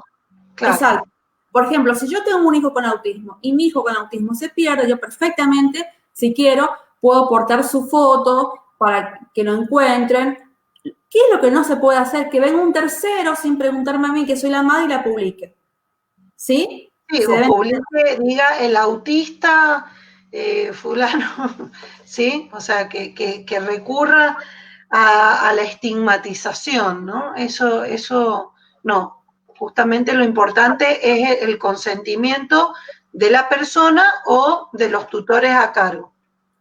claro. Exacto. Por ejemplo, si yo tengo un hijo con autismo y mi hijo con autismo se pierde, yo perfectamente, si quiero, puedo portar su foto para que lo encuentren. ¿Qué es lo que no se puede hacer? Que venga un tercero sin preguntarme a mí, que soy la madre, y la publique. ¿Sí? Sí, o publique, diga el autista fulano, ¿sí? O sea, que recurra a la estigmatización, ¿no? Eso no. Justamente lo importante es el consentimiento de la persona o de los tutores a cargo.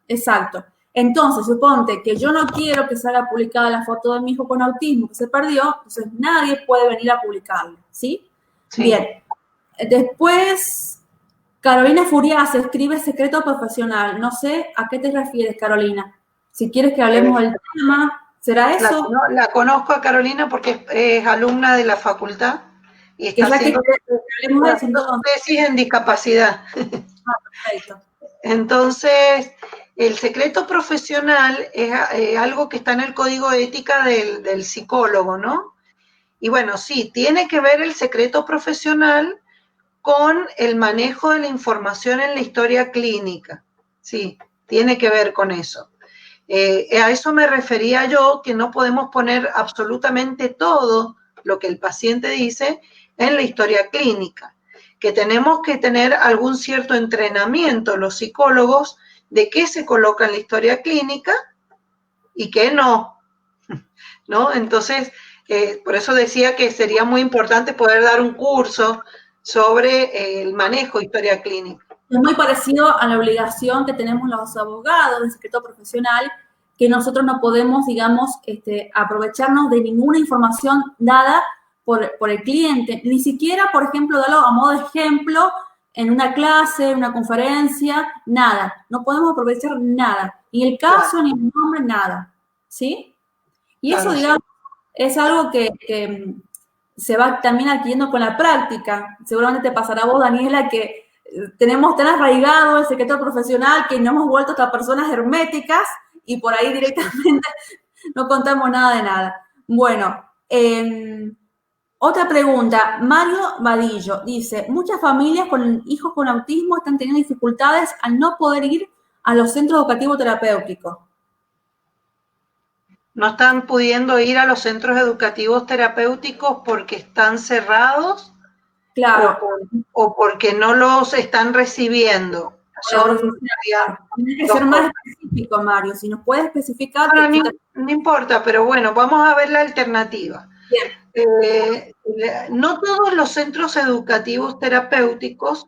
Exacto. Entonces, suponte que yo no quiero que salga publicada la foto de mi hijo con autismo que se perdió, entonces nadie puede venir a publicarla, ¿sí? Sí. Bien. Después, Carolina Furias escribe secreto profesional. No sé a qué te refieres, Carolina. Si quieres que hablemos del tema, ¿será eso? La conozco a Carolina porque es alumna de la facultad y está haciendo una tesis en discapacidad. Perfecto. Entonces, el secreto profesional es algo que está en el código de ética del psicólogo, ¿no? Y bueno, sí, tiene que ver el secreto profesional con el manejo de la información en la historia clínica. Sí, tiene que ver con eso. A eso me refería yo, que no podemos poner absolutamente todo lo que el paciente dice en la historia clínica, que tenemos que tener algún cierto entrenamiento los psicólogos de qué se coloca en la historia clínica y qué no, ¿no? Entonces, por eso decía que sería muy importante poder dar un curso sobre el manejo de historia clínica. Es muy parecido a la obligación que tenemos los abogados de secreto profesional, que nosotros no podemos, digamos, aprovecharnos de ninguna información dada por el cliente, ni siquiera, por ejemplo, darlo a modo de ejemplo en una clase, en una conferencia, nada. No podemos aprovechar nada, ni el caso, claro, ni el nombre, nada, ¿sí? Y claro, eso, digamos, sí, es algo que se va también adquiriendo con la práctica. Seguramente te pasará a vos, Daniela, que tenemos tan arraigado el secreto profesional que nos hemos vuelto hasta personas herméticas y por ahí directamente no contamos nada de nada. Bueno, otra pregunta. Mario Vadillo dice, muchas familias con hijos con autismo están teniendo dificultades al no poder ir a los centros educativos terapéuticos. No están pudiendo ir a los centros educativos terapéuticos porque están cerrados. Claro. O porque no los están recibiendo. Tiene que ser más específico, Mario. Si nos puedes especificar. No importa, pero bueno, vamos a ver la alternativa. No todos los centros educativos terapéuticos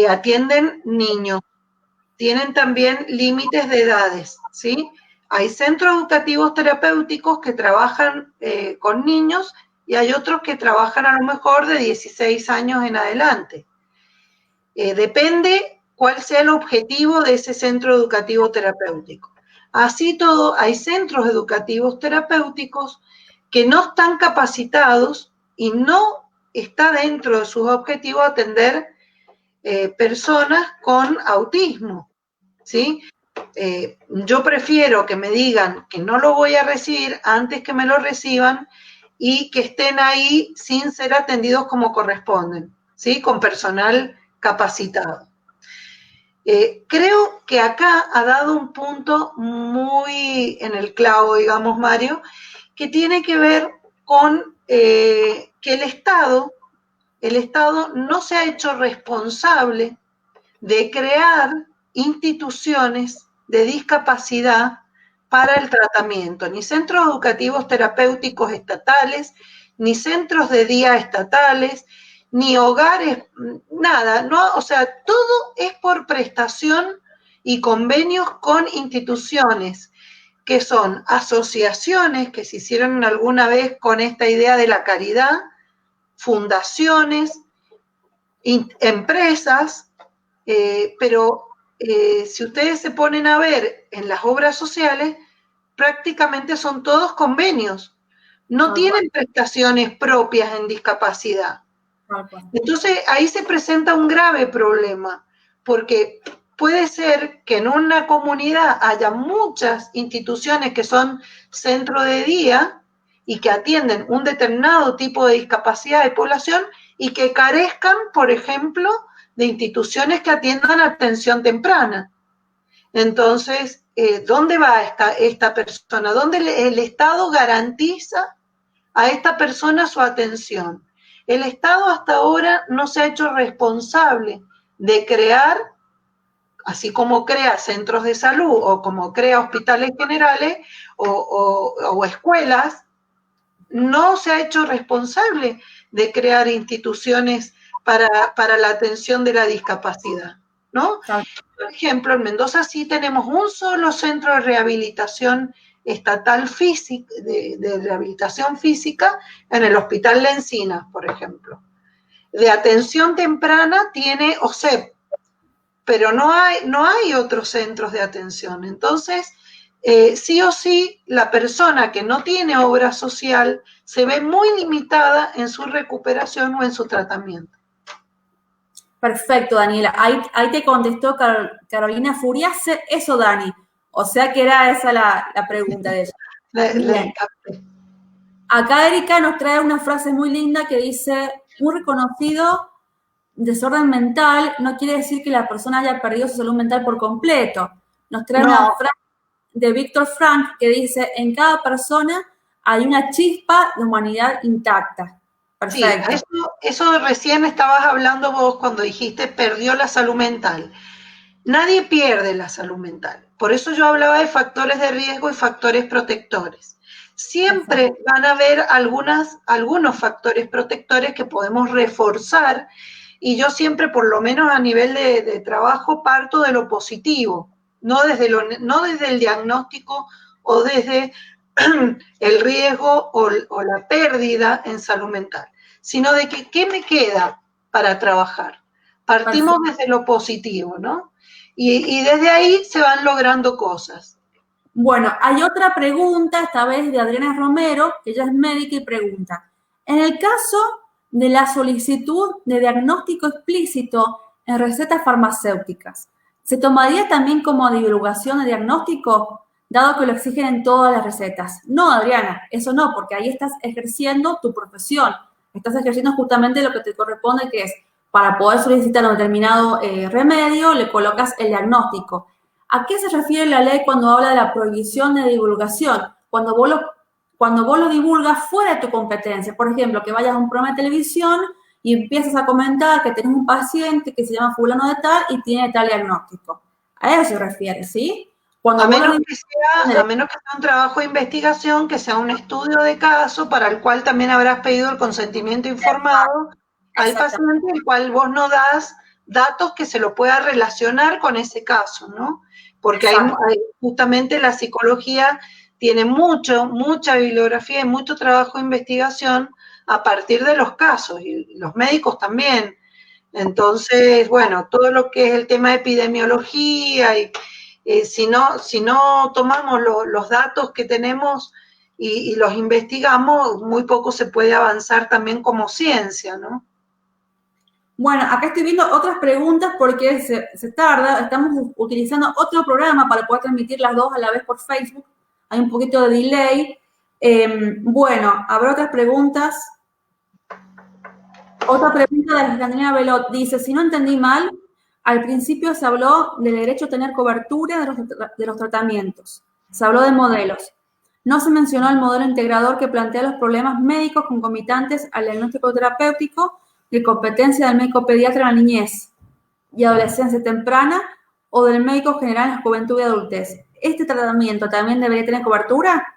atienden niños. Tienen también límites de edades, ¿sí? Hay centros educativos terapéuticos que trabajan con niños y hay otros que trabajan a lo mejor de 16 años en adelante. Depende cuál sea el objetivo de ese centro educativo terapéutico. Así todo, hay centros educativos terapéuticos que no están capacitados y no está dentro de sus objetivos atender personas con autismo, ¿sí? Yo prefiero que me digan que no lo voy a recibir antes que me lo reciban y que estén ahí sin ser atendidos como corresponden, ¿sí? Con personal capacitado. Creo que acá ha dado un punto muy en el clavo, digamos, Mario, que tiene que ver con que el Estado no se ha hecho responsable de crear instituciones de discapacidad para el tratamiento, ni centros educativos terapéuticos estatales, ni centros de día estatales, ni hogares, nada, no, o sea, todo es por prestación y convenios con instituciones que son asociaciones que se hicieron alguna vez con esta idea de la caridad, fundaciones, empresas, pero si ustedes se ponen a ver en las obras sociales, prácticamente son todos convenios, no tienen prestaciones propias en discapacidad. Entonces ahí se presenta un grave problema, porque puede ser que en una comunidad haya muchas instituciones que son centro de día y que atienden un determinado tipo de discapacidad de población y que carezcan, por ejemplo, de instituciones que atiendan atención temprana. Entonces, ¿dónde va esta persona? ¿Dónde el Estado garantiza a esta persona su atención? El Estado hasta ahora no se ha hecho responsable de crear, así como crea centros de salud o como crea hospitales generales o escuelas, no se ha hecho responsable de crear instituciones para la atención de la discapacidad, ¿no? Por ejemplo, en Mendoza sí tenemos un solo centro de rehabilitación estatal física, de rehabilitación física en el Hospital de Encinas, por ejemplo. De atención temprana tiene OSEP, pero no hay otros centros de atención. Entonces, sí o sí, la persona que no tiene obra social se ve muy limitada en su recuperación o en su tratamiento. Perfecto, Daniela. Ahí te contestó Carolina Furiase. Eso, Dani. O sea que era esa la pregunta de ella. Acá Erika nos trae una frase muy linda que dice: un reconocido desorden mental no quiere decir que la persona haya perdido su salud mental por completo. Nos trae una frase de Víctor Frank que dice: en cada persona hay una chispa de humanidad intacta. Perfecto. Sí, eso recién estabas hablando vos cuando dijiste perdió la salud mental. Nadie pierde la salud mental. Por eso yo hablaba de factores de riesgo y factores protectores. Siempre van a haber algunos factores protectores que podemos reforzar, y yo siempre, por lo menos a nivel de trabajo, parto de lo positivo, no desde el diagnóstico o desde el riesgo o la pérdida en salud mental, sino de que qué me queda para trabajar. Partimos desde lo positivo, ¿no? Y desde ahí se van logrando cosas. Bueno, hay otra pregunta, esta vez de Adriana Romero, que ella es médica y pregunta: en el caso de la solicitud de diagnóstico explícito en recetas farmacéuticas, ¿se tomaría también como divulgación de diagnóstico, dado que lo exigen en todas las recetas? No, Adriana, eso no, porque ahí estás ejerciendo tu profesión, estás ejerciendo justamente lo que te corresponde, que es, para poder solicitar un determinado remedio, le colocas el diagnóstico. ¿A qué se refiere la ley cuando habla de la prohibición de divulgación? Cuando vos lo divulgas fuera de tu competencia. Por ejemplo, que vayas a un programa de televisión y empiezas a comentar que tienes un paciente que se llama fulano de tal y tiene tal diagnóstico. A eso se refiere, ¿sí? A menos que sea un trabajo de investigación, que sea un estudio de caso para el cual también habrás pedido el consentimiento informado al paciente, el cual vos no das datos que se lo pueda relacionar con ese caso, ¿no? Porque justamente la psicología tiene mucha bibliografía y mucho trabajo de investigación a partir de los casos, y los médicos también. Entonces, bueno, todo lo que es el tema de epidemiología y si no tomamos los datos que tenemos y los investigamos, muy poco se puede avanzar también como ciencia, ¿no? Bueno, acá estoy viendo otras preguntas porque se tarda, estamos utilizando otro programa para poder transmitir las dos a la vez por Facebook, hay un poquito de delay. Bueno, habrá otras preguntas. Otra pregunta de Alejandrina Belot dice: si no entendí mal, al principio se habló del derecho a tener cobertura de los tratamientos. Se habló de modelos. No se mencionó el modelo integrador que plantea los problemas médicos concomitantes al diagnóstico terapéutico de competencia del médico pediatra en la niñez y adolescencia temprana o del médico general en la juventud y adultez. ¿Este tratamiento también debería tener cobertura?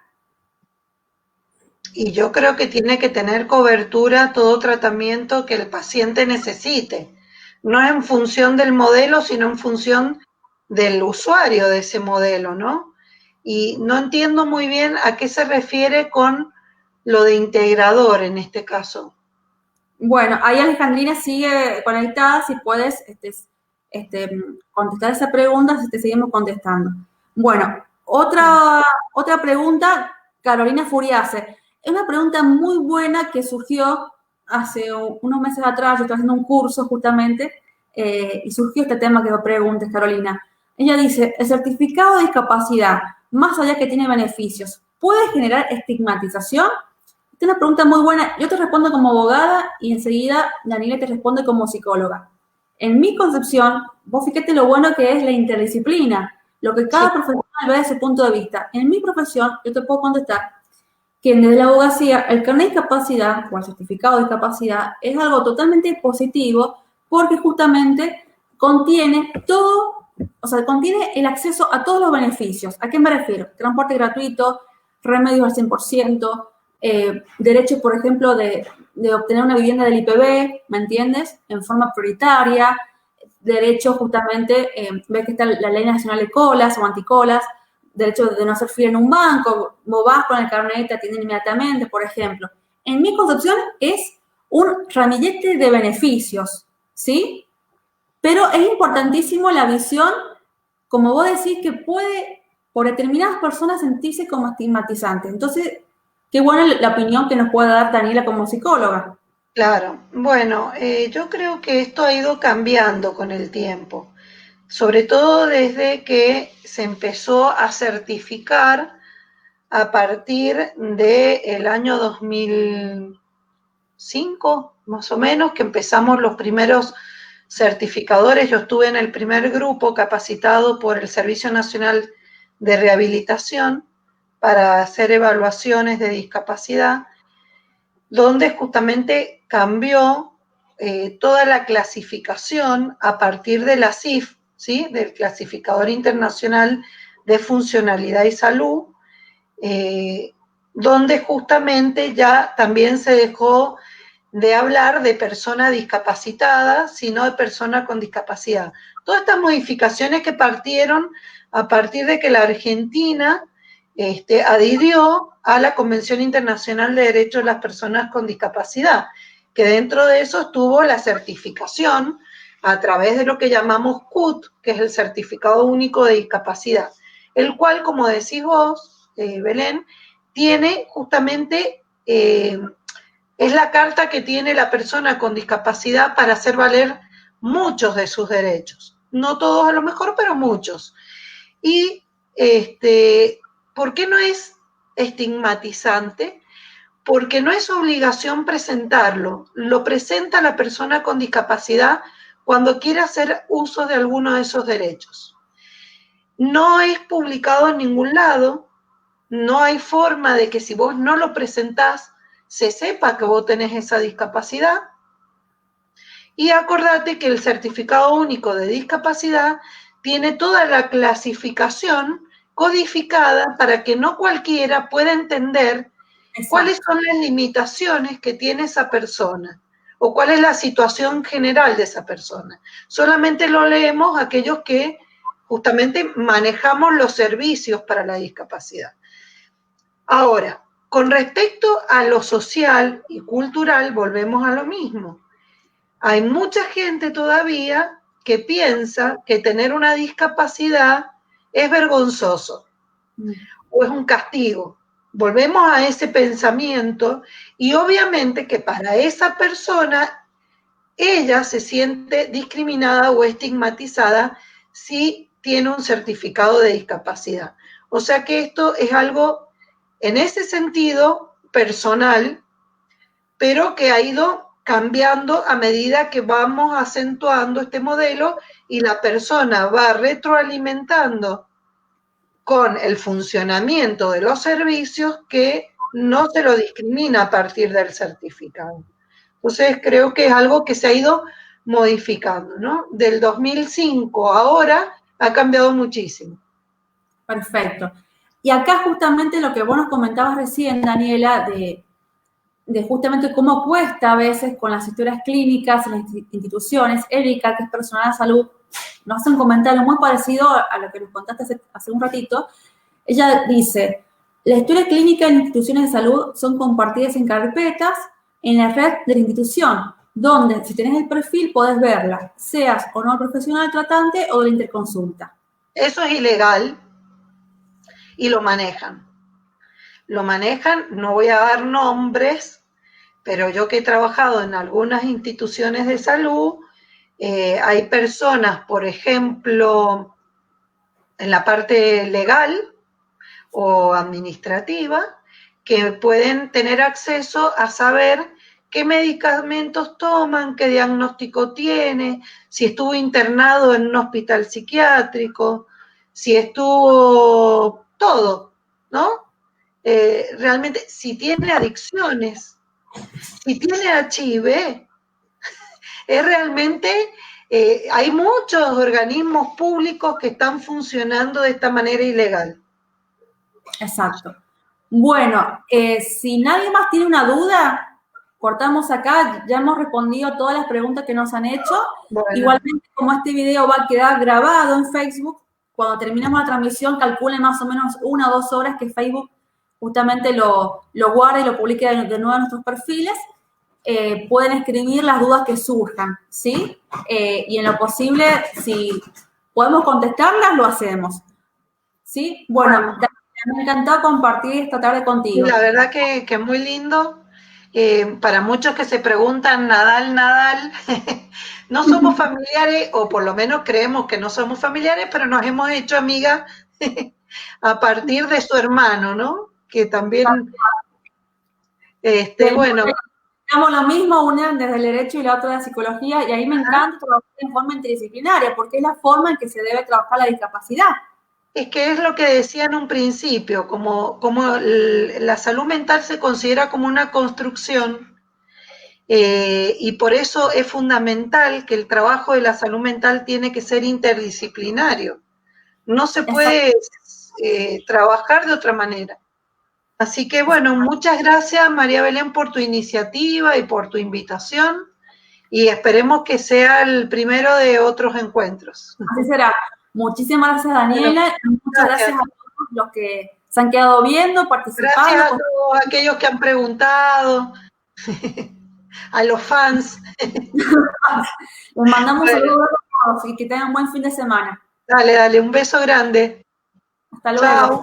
Y yo creo que tiene que tener cobertura todo tratamiento que el paciente necesite. No en función del modelo, sino en función del usuario de ese modelo, ¿no? Y no entiendo muy bien a qué se refiere con lo de integrador en este caso. Bueno, ahí Alejandrina sigue conectada, si puedes contestar esa pregunta, si te seguimos contestando. Bueno, otra pregunta, Carolina Furiase. Es una pregunta muy buena que surgió hace unos meses atrás. Yo estaba haciendo un curso justamente y surgió este tema que me preguntes, Carolina. Ella dice, el certificado de discapacidad, más allá que tiene beneficios, ¿puede generar estigmatización? Esta es una pregunta muy buena. Yo te respondo como abogada y enseguida Daniela te responde como psicóloga. En mi concepción, vos fíjate lo bueno que es la interdisciplina, lo que cada profesional ve desde su punto de vista. En mi profesión, yo te puedo contestar que desde la abogacía, el carnet de discapacidad o el certificado de discapacidad es algo totalmente positivo porque justamente contiene todo, o sea, contiene el acceso a todos los beneficios. ¿A qué me refiero? Transporte gratuito, remedios al 100%, derechos, por ejemplo, de obtener una vivienda del IPB, ¿me entiendes? En forma prioritaria, derechos justamente, ves que está la Ley Nacional de Colas o Anticolas, derecho de no hacer fila en un banco, vos vas con el carnet, te atienden inmediatamente, por ejemplo. En mi concepción es un ramillete de beneficios, ¿sí? Pero es importantísimo la visión, como vos decís, que puede por determinadas personas sentirse como estigmatizante. Entonces, qué buena la opinión que nos puede dar Daniela como psicóloga. Claro, bueno, yo creo que esto ha ido cambiando con el tiempo, sobre todo desde que se empezó a certificar a partir del año 2005, más o menos, que empezamos los primeros certificadores. Yo estuve en el primer grupo capacitado por el Servicio Nacional de Rehabilitación para hacer evaluaciones de discapacidad, donde justamente cambió toda la clasificación a partir de la CIF, ¿sí? Del Clasificador Internacional de Funcionalidad y Salud, donde justamente ya también se dejó de hablar de persona discapacitada, sino de persona con discapacidad. Todas estas modificaciones que partieron a partir de que la Argentina adhirió a la Convención Internacional de Derechos de las Personas con Discapacidad, que dentro de eso estuvo la certificación a través de lo que llamamos CUT, que es el Certificado Único de Discapacidad, el cual, como decís vos, Belén, tiene justamente, es la carta que tiene la persona con discapacidad para hacer valer muchos de sus derechos. No todos a lo mejor, pero muchos. Y ¿por qué no es estigmatizante? Porque no es obligación presentarlo. Lo presenta la persona con discapacidad cuando quiere hacer uso de alguno de esos derechos. No es publicado en ningún lado. No hay forma de que si vos no lo presentás, se sepa que vos tenés esa discapacidad. Y acordate que el certificado único de discapacidad tiene toda la clasificación codificada para que no cualquiera pueda entender cuáles son las limitaciones que tiene esa persona o cuál es la situación general de esa persona. Solamente lo leemos aquellos que justamente manejamos los servicios para la discapacidad. Ahora, con respecto a lo social y cultural, volvemos a lo mismo. Hay mucha gente todavía que piensa que tener una discapacidad es vergonzoso o es un castigo. Volvemos a ese pensamiento y obviamente que para esa persona ella se siente discriminada o estigmatizada si tiene un certificado de discapacidad. O sea que esto es algo en ese sentido personal, pero que ha ido cambiando a medida que vamos acentuando este modelo y la persona va retroalimentando con el funcionamiento de los servicios que no se lo discrimina a partir del certificado. Entonces creo que es algo que se ha ido modificando, ¿no? Del 2005 a ahora ha cambiado muchísimo. Perfecto. Y acá justamente lo que vos nos comentabas recién, Daniela, de justamente cómo cuesta a veces con las historias clínicas en las instituciones. Erika, que es personal de salud, nos hace un comentario muy parecido a lo que nos contaste hace un ratito. Ella dice, la historia clínica en instituciones de salud son compartidas en carpetas en la red de la institución, donde si tenés el perfil podés verla, seas o no profesional tratante o de la interconsulta. Eso es ilegal y lo manejan. Lo manejan, no voy a dar nombres, pero yo que he trabajado en algunas instituciones de salud, hay personas, por ejemplo, en la parte legal o administrativa, que pueden tener acceso a saber qué medicamentos toman, qué diagnóstico tiene, si estuvo internado en un hospital psiquiátrico, si estuvo todo, ¿no? Realmente, si tiene adicciones, si tiene HIV, es realmente, hay muchos organismos públicos que están funcionando de esta manera ilegal. Exacto. Bueno, si nadie más tiene una duda, cortamos acá, ya hemos respondido todas las preguntas que nos han hecho. Bueno. Igualmente, como este video va a quedar grabado en Facebook, cuando terminemos la transmisión, calculen más o menos 1 o 2 horas que Facebook justamente lo guarde y lo publique de nuevo en nuestros perfiles. Pueden escribir las dudas que surjan, ¿sí? Y en lo posible, si podemos contestarlas, lo hacemos, ¿sí? Bueno. Me encantó compartir esta tarde contigo. La verdad que es muy lindo. Para muchos que se preguntan, Nadal, no somos familiares, o por lo menos creemos que no somos familiares, pero nos hemos hecho amigas a partir de su hermano, ¿no? Que también, bueno. Estamos lo mismo, una desde el derecho y la otra de la psicología, y ahí me encanta trabajar en forma interdisciplinaria, porque es la forma en que se debe trabajar la discapacidad. Es que es lo que decía en un principio, como la salud mental se considera como una construcción, y por eso es fundamental que el trabajo de la salud mental tiene que ser interdisciplinario. No se puede trabajar de otra manera. Así que bueno, muchas gracias María Belén por tu iniciativa y por tu invitación, y esperemos que sea el primero de otros encuentros. Así será. Muchísimas gracias, Daniela. Muchas gracias a todos los que se han quedado viendo, participando. Gracias a todos aquellos que han preguntado, a los fans. Les mandamos saludos a todos y que tengan un buen fin de semana. Dale, un beso grande. Hasta luego. Chao.